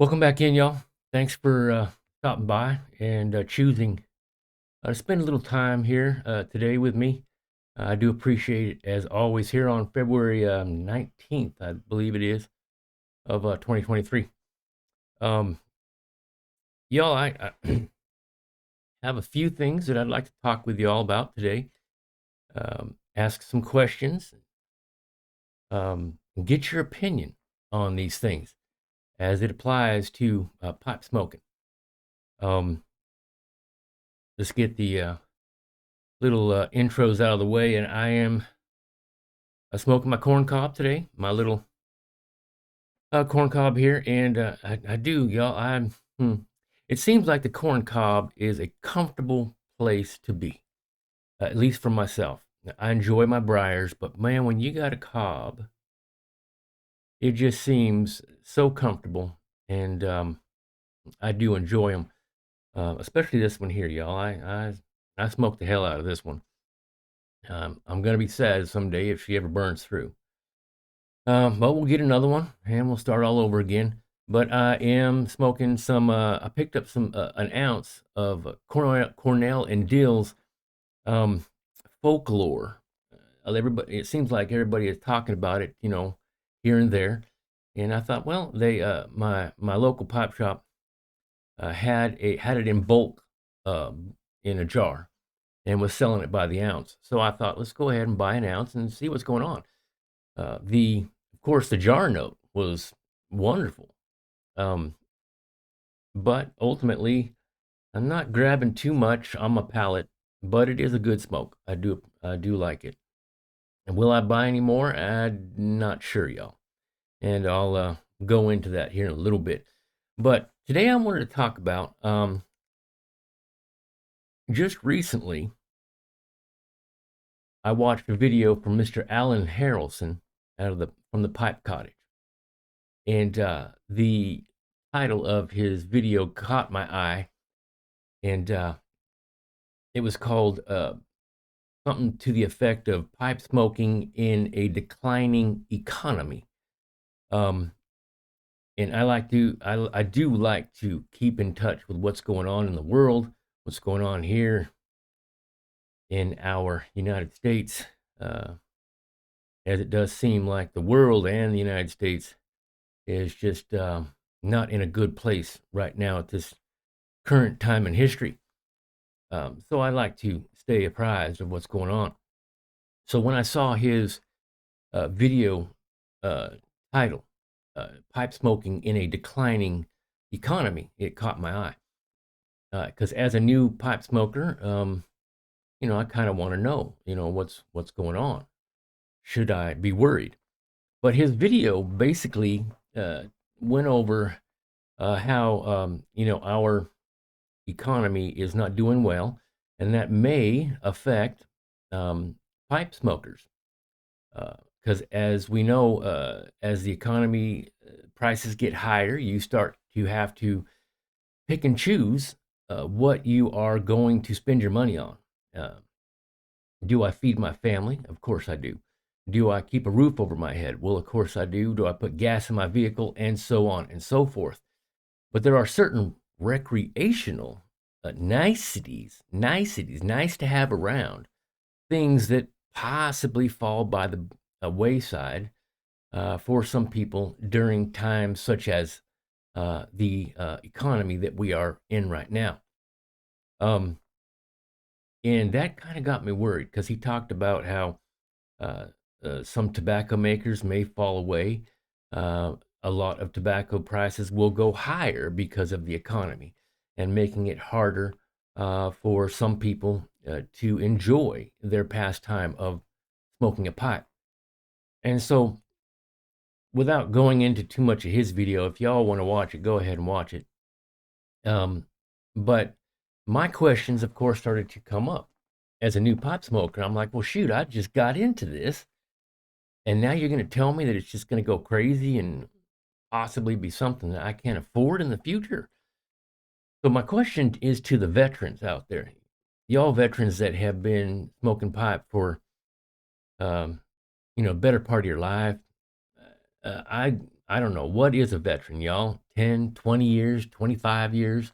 Welcome back in, y'all. Thanks for stopping by and choosing to spend a little time here today with me. I do appreciate it as always here on February 19th, I believe it is, of 2023. Um, y'all, I have a few things that I'd like to talk with y'all about today. Ask some questions, and get your opinion on these things as it applies to pipe smoking. Um, let's get the little intros out of the way, and I am smoking my corn cob today, my little corn cob here, and I do, y'all. It seems like the corn cob is a comfortable place to be, at least for myself. I enjoy my briars, but man, when you got a cob, it just seems so comfortable, and I do enjoy them, especially this one here, y'all. I smoked the hell out of this one. I'm gonna be sad someday if she ever burns through. But we'll get another one and we'll start all over again. But I am smoking some. I picked up an ounce of Cornell and Dill's um, folklore. Everybody, it seems like everybody is talking about it, here and there. And I thought, well, they my local pipe shop had it in bulk, in a jar, and was selling it by the ounce. So I thought, let's go ahead and buy an ounce and see what's going on. Of course, the jar note was wonderful, um, but ultimately, I'm not grabbing too much on my palate. But it is a good smoke. I do like it. And will I buy any more? I'm not sure, y'all. And I'll go into that here in a little bit. But today I wanted to talk about just recently. I watched a video from Mr. Alan Harrelson from the Pipe Cottage. And the title of his video caught my eye, and it was called something to the effect of pipe smoking in a declining economy. Um, and I do like to keep in touch with what's going on in the world, what's going on here in our United States, as it does seem like the world and the United States is just not in a good place right now at this current time in history. So I like to stay apprised of what's going on. So when I saw his video uh, title, Pipe Smoking in a Declining Economy, it caught my eye. Because as a new pipe smoker, I kind of want to know, what's going on. Should I be worried? But his video basically went over how our economy is not doing well, and that may affect pipe smokers. Because as we know, as the economy prices get higher, you start to have to pick and choose what you are going to spend your money on. Uh, do I feed my family? Of course I do. Do I keep a roof over my head? Well, of course I do. Do I put gas in my vehicle? And so on and so forth. But there are certain recreational niceties, nice to have around, things that possibly fall by the wayside for some people during times such as the economy that we are in right now. Um, and that kind of got me worried because he talked about how uh, some tobacco makers may fall away. A lot of tobacco prices will go higher because of the economy and making it harder for some people to enjoy their pastime of smoking a pipe. And so, without going into too much of his video, if y'all want to watch it, go ahead and watch it. But my questions, of course, started to come up as a new pipe smoker. I'm like, well, shoot, I just got into this. And now you're going to tell me that it's just going to go crazy and possibly be something that I can't afford in the future. So my question is to the veterans out there, y'all veterans that have been smoking pipe for, um, better part of your life. I don't know, what is a veteran, y'all? 10, 20 years, 25 years.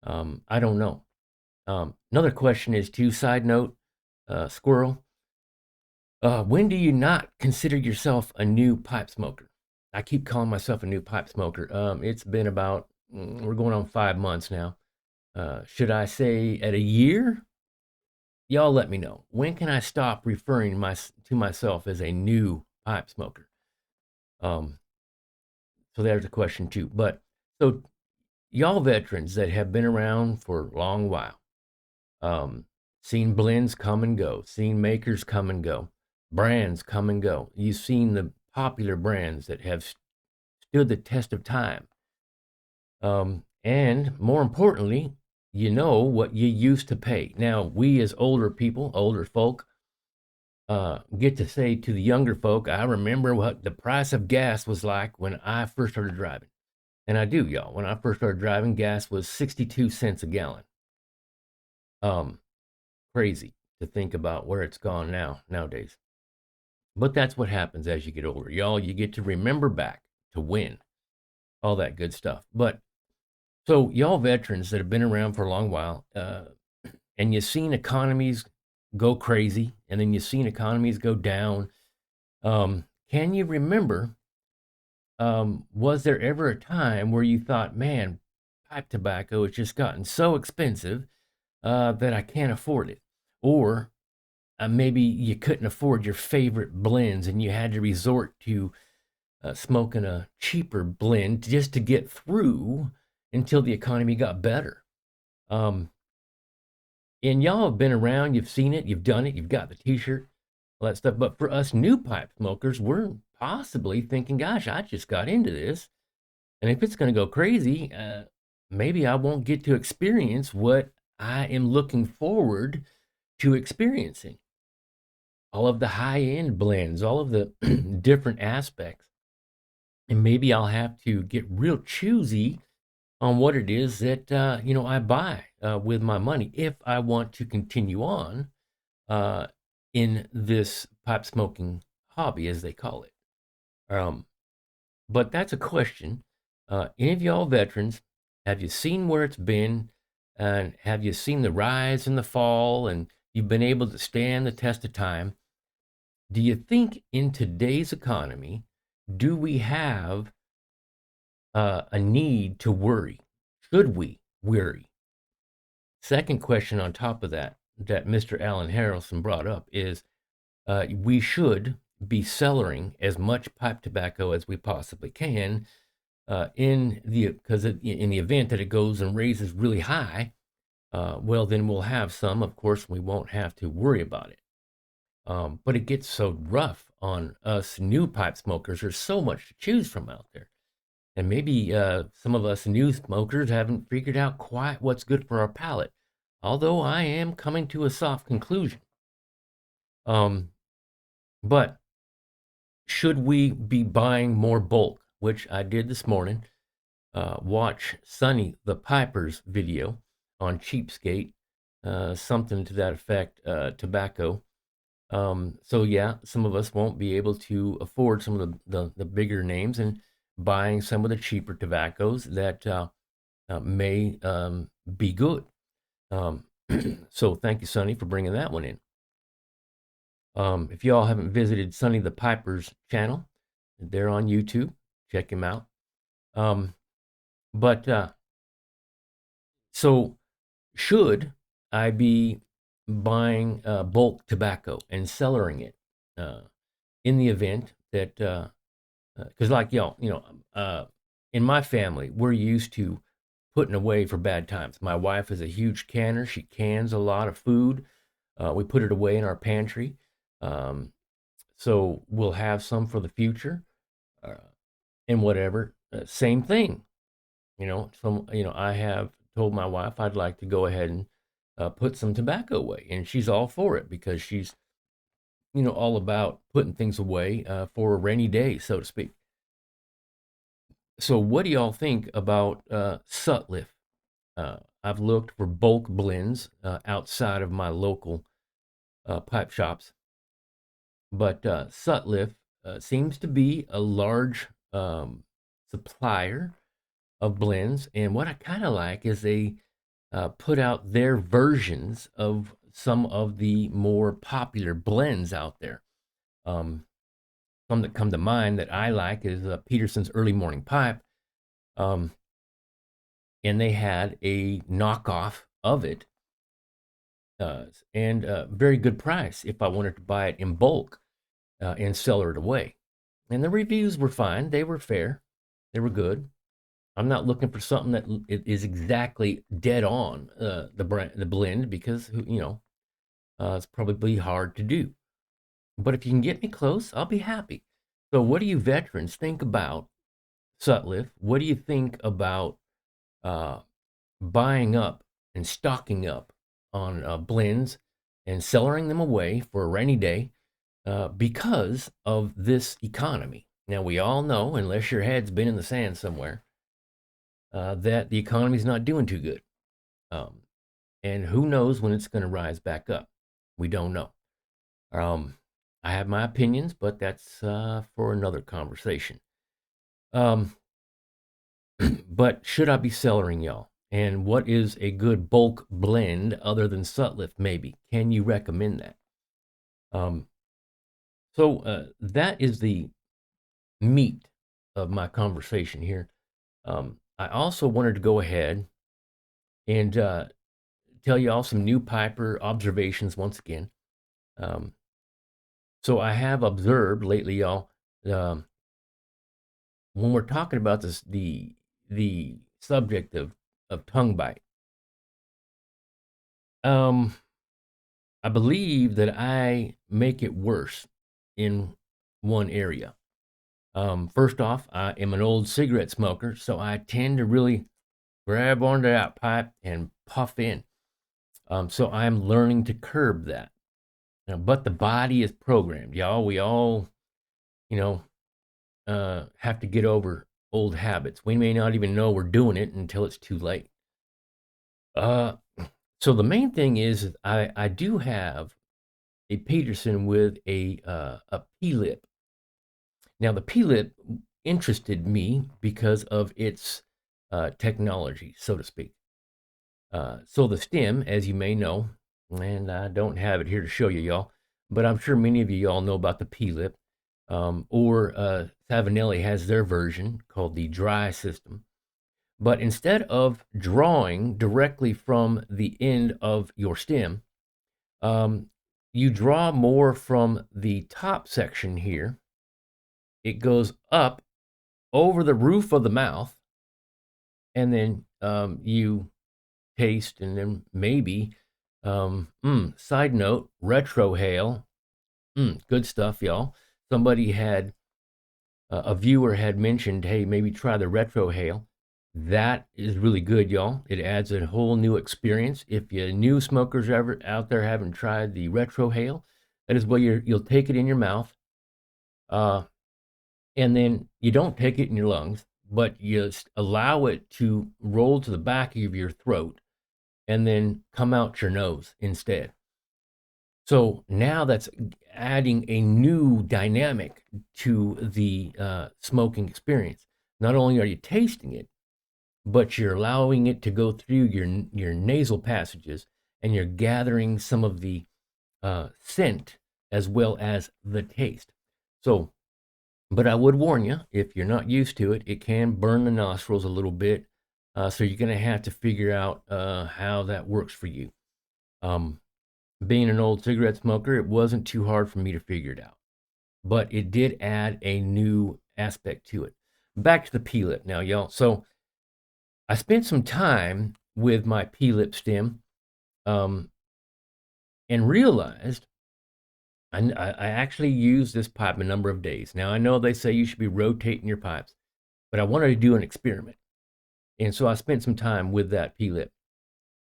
I don't know. Another question is too, side note, Squirrel, when do you not consider yourself a new pipe smoker? I keep calling myself a new pipe smoker. It's been about, we're going on 5 months now. Should I say at a year? Y'all let me know. When can I stop referring to myself as a new pipe smoker? Um, so there's a question too. But so y'all veterans that have been around for a long while, seen blends come and go, seen makers come and go, brands come and go. You've seen the popular brands that have stood the test of time. And more importantly, you know what you used to pay. Now, we as older people, older folk, get to say to the younger folk, I remember what the price of gas was like when I first started driving. And I do, y'all. When I first started driving, gas was 62 cents a gallon. Um, Crazy to think about where it's gone nowadays. But that's what happens as you get older. Y'all, you get to remember back to win, all that good stuff. But so y'all veterans that have been around for a long while, and you've seen economies go crazy, and then you've seen economies go down. Can you remember, was there ever a time where you thought, man, pipe tobacco has just gotten so expensive that I can't afford it? Or maybe you couldn't afford your favorite blends and you had to resort to smoking a cheaper blend just to get through until the economy got better. Um, and y'all have been around, you've seen it, you've done it, you've got the t-shirt, all that stuff. But for us new pipe smokers, we're possibly thinking, gosh, I just got into this. And if it's going to go crazy, maybe I won't get to experience what I am looking forward to experiencing. All of the high end blends, all of the different aspects. And maybe I'll have to get real choosy on what it is that I buy with my money if I want to continue on uh, in this pipe smoking hobby, as they call it. Um, but that's a question. Any of y'all veterans, have you seen where it's been, and have you seen the rise and the fall, and you've been able to stand the test of time? Do you think in today's economy, do we have a need to worry? Should we worry? Second question on top of that, that Mr. Alan Harrelson brought up is we should be cellaring as much pipe tobacco as we possibly can because in the event that it goes and raises really high, well, then we'll have some. Of course, we won't have to worry about it. But it gets so rough on us new pipe smokers. There's so much to choose from out there. And maybe some of us new smokers haven't figured out quite what's good for our palate. Although I am coming to a soft conclusion. Um, but should we be buying more bulk, which I did this morning? Watch Sonny the Piper's video on Cheapskate, something to that effect, tobacco. So yeah, some of us won't be able to afford some of the bigger names and buying some of the cheaper tobaccos that may be good. Um, so thank you, Sonny, for bringing that one in. If y'all haven't visited Sonny the Piper's channel, they're on YouTube. Check him out. But so should I be buying bulk tobacco and cellaring it in the event that, because like y'all, in my family, we're used to putting away for bad times. My wife is a huge canner. She cans a lot of food. We put it away in our pantry. Um, so we'll have some for the future uh, and whatever. Same thing, I have told my wife I'd like to go ahead and put some tobacco away, and she's all for it because she's, all about putting things away for a rainy day, so to speak. So, what do y'all think about Sutliff? I've looked for bulk blends outside of my local pipe shops, but Sutliff seems to be a large supplier of blends. And what I kind of like is they put out their versions of some of the more popular blends out there. Um, some that come to mind that I like is Peterson's Early Morning Pipe. Um, and they had a knockoff of it, and a very good price if I wanted to buy it in bulk and sell it away. And the reviews were fine; they were fair, they were good. I'm not looking for something that is exactly dead on the blend because it's probably hard to do. But if you can get me close, I'll be happy. So, what do you veterans think about Sutliff? What do you think about uh, buying up and stocking up on blends and cellaring them away for a rainy day because of this economy? Now, we all know, unless your head's been in the sand somewhere, that the economy's not doing too good. Um, and who knows when it's going to rise back up? We don't know. Um, I have my opinions, but that's for another conversation. Um, but should I be cellaring, y'all? And what is a good bulk blend other than Sutliff, maybe? Can you recommend that? Um, so that is the meat of my conversation here. I also wanted to go ahead and tell you all some new Piper observations once again. Um, so I have observed lately, y'all, um, when we're talking about this, the subject of tongue bite. Um, I believe that I make it worse in one area. First off, I am an old cigarette smoker, so I tend to really grab onto that pipe and puff in. So I'm learning to curb that. But the body is programmed, y'all. We all, you know, have to get over old habits. We may not even know we're doing it until it's too late. Uh, so the main thing is I do have a Peterson with a P lip. Now the P lip interested me because of its technology, so to speak. So the stem, as you may know, and I don't have it here to show you, y'all, but I'm sure many of you all know about the P lip. Or Savinelli has their version called the dry system. But instead of drawing directly from the end of your stem, um, you draw more from the top section here. It goes up over the roof of the mouth, and then you taste, and then maybe, side note, retrohale, good stuff, y'all. Somebody had, a viewer had mentioned, hey, maybe try the retrohale. That is really good, y'all. It adds a whole new experience. If you new smokers ever out there haven't tried the retrohale, that is where you'll take it in your mouth, uh, and then you don't take it in your lungs, but you allow it to roll to the back of your throat and then come out your nose instead. So now that's adding a new dynamic to the smoking experience. Not only are you tasting it, but you're allowing it to go through your nasal passages, and you're gathering some of the scent as well as the taste. So, but I would warn you, if you're not used to it, it can burn the nostrils a little bit. So you're going to have to figure out how that works for you. Um, Being an old cigarette smoker, it wasn't too hard for me to figure it out, but it did add a new aspect to it. Back to the P-lip now, y'all. So I spent some time with my P-lip stem, um, and realized I actually used this pipe a number of days. Now I know they say you should be rotating your pipes, but I wanted to do an experiment, and so I spent some time with that P-lip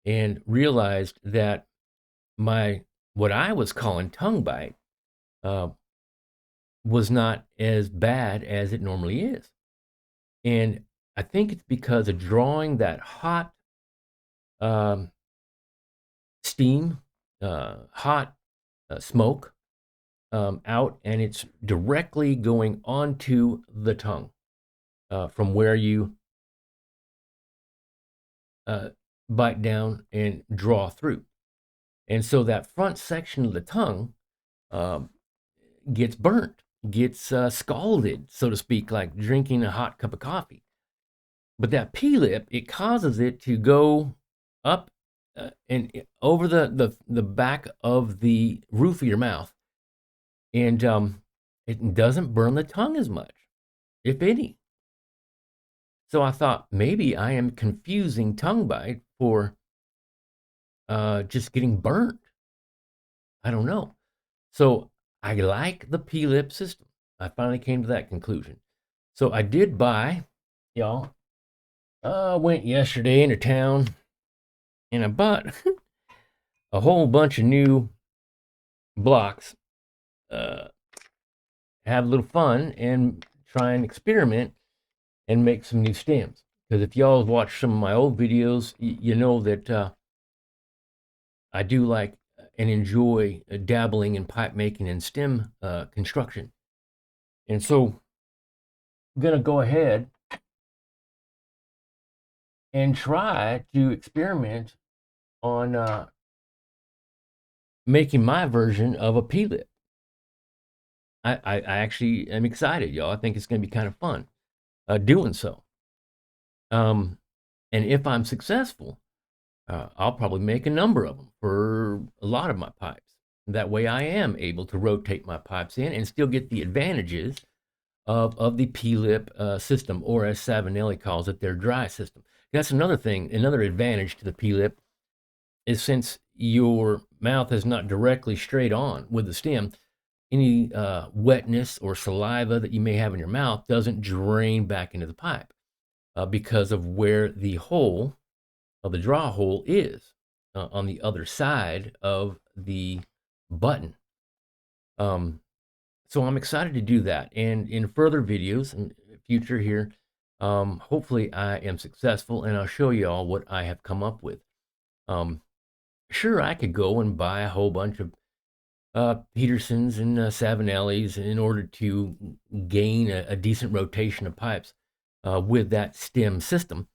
and realized that my what I was calling tongue bite uh, was not as bad as it normally is. And I think it's because of drawing that hot um, steam, hot smoke out, and it's directly going onto the tongue from where you uh, bite down and draw through. And so that front section of the tongue um, gets burnt, gets scalded, so to speak, like drinking a hot cup of coffee. But that P-lip, it causes it to go up over the back of the roof of your mouth, and it doesn't burn the tongue as much, if any. So I thought maybe I am confusing tongue bite for just getting burnt. I don't know. So I like the P-lip system. I finally came to that conclusion. So I did buy, y'all. Went yesterday into town and I bought a whole bunch of new blocks. Uh, have a little fun and try and experiment and make some new stems. Because if y'all watch some of my old videos, you know that I do like and enjoy dabbling in pipe making and stem construction. And so I'm going to go ahead and try to experiment on making my version of a P-lip. I actually am excited, y'all. I think it's going to be kind of fun doing so. And if I'm successful, I'll probably make a number of them for a lot of my pipes. That way I am able to rotate my pipes in and still get the advantages of the P-lip system, or as Savinelli calls it, their dry system. That's another thing, another advantage to the P-lip is since your mouth is not directly straight on with the stem, any wetness or saliva that you may have in your mouth doesn't drain back into the pipe because of where the hole of the draw hole is on the other side of the button. So I'm excited to do that. And in further videos in future here, hopefully I am successful and I'll show you all what I have come up with. Sure, I could go and buy a whole bunch of Petersons and Savinellis in order to gain a decent rotation of pipes with that stem system.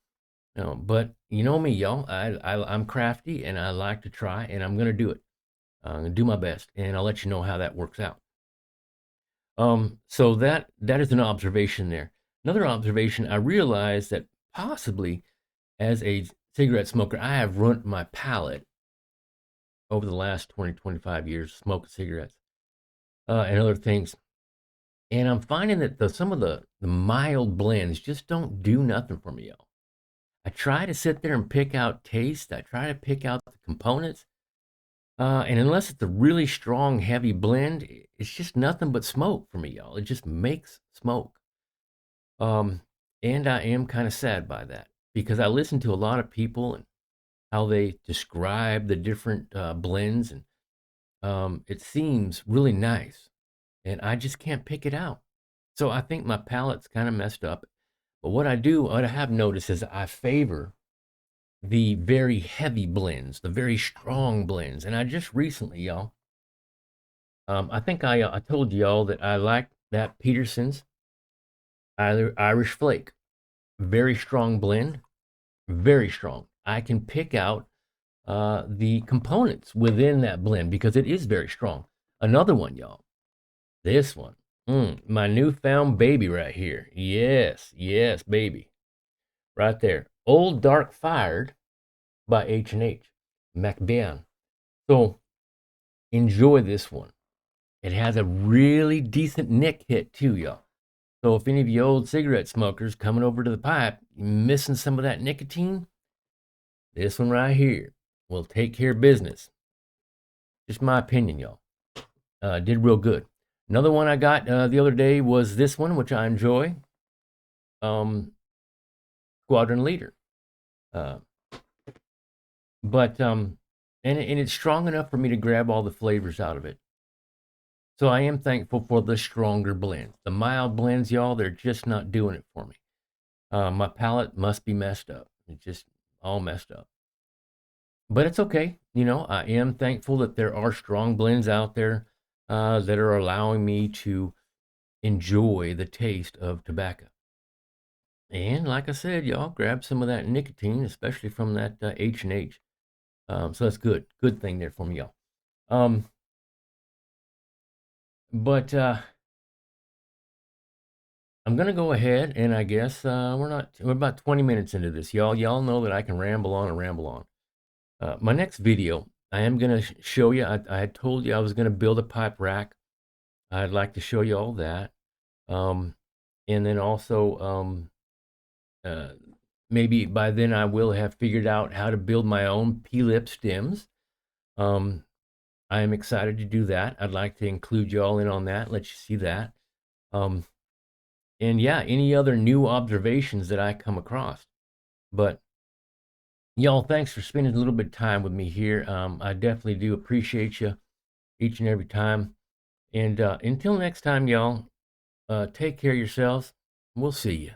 But you know me, y'all. I'm crafty and I like to try, and I'm going to do it. I'm going to do my best, and I'll let you know how that works out. So that is an observation there. Another observation, I realized that possibly as a cigarette smoker, I have ruined my palate over the last 20, 25 years smoking cigarettes and other things. And I'm finding that some of the mild blends just don't do nothing for me, y'all. I try to sit there and pick out taste. I try to pick out the components. And unless it's a really strong, heavy blend, it's just nothing but smoke for me, y'all. It just makes smoke. And I am kind of sad by that because I listen to a lot of people and how they describe the different blends, and it seems really nice, and I just can't pick it out. So I think my palate's kind of messed up. But what I have noticed is I favor the very heavy blends, the very strong blends. And I just recently, y'all, I think I told y'all that I like that Peterson's Irish Flake. Very strong blend, very strong. I can pick out the components within that blend because it is very strong. Another one, y'all, this one, my newfound baby right here. Yes, yes, baby, right there. Old Dark Fired by H&H, MacBain. So enjoy this one. It has a really decent nick hit too, y'all. So if any of you old cigarette smokers coming over to the pipe, missing some of that nicotine, this one right here will take care of business. Just my opinion, y'all. Did real good. Another one I got the other day was this one, which I enjoy. Squadron Leader. And it's strong enough for me to grab all the flavors out of it. So I am thankful for the stronger blends. The mild blends, y'all, they're just not doing it for me. My palate must be messed up. It's just all messed up. But it's okay. You know, I am thankful that there are strong blends out there that are allowing me to enjoy the taste of tobacco. And like I said, y'all grab some of that nicotine, especially from that H&H. So that's good. Good thing there for me, y'all. Um, but I'm gonna go ahead and I guess we're about 20 minutes into this, y'all. Y'all know that I can ramble on and ramble on. My next video, I am gonna show you. I had told you I was gonna build a pipe rack. I'd like to show you all that. Um, and then also, uh, maybe by then I will have figured out how to build my own P-lip stems. Um, I am excited to do that. I'd like to include you all in on that, let you see that. Um, and yeah, any other new observations that I come across. But y'all, thanks for spending a little bit of time with me here. I definitely do appreciate you each and every time. And until next time, y'all, take care of yourselves. We'll see you.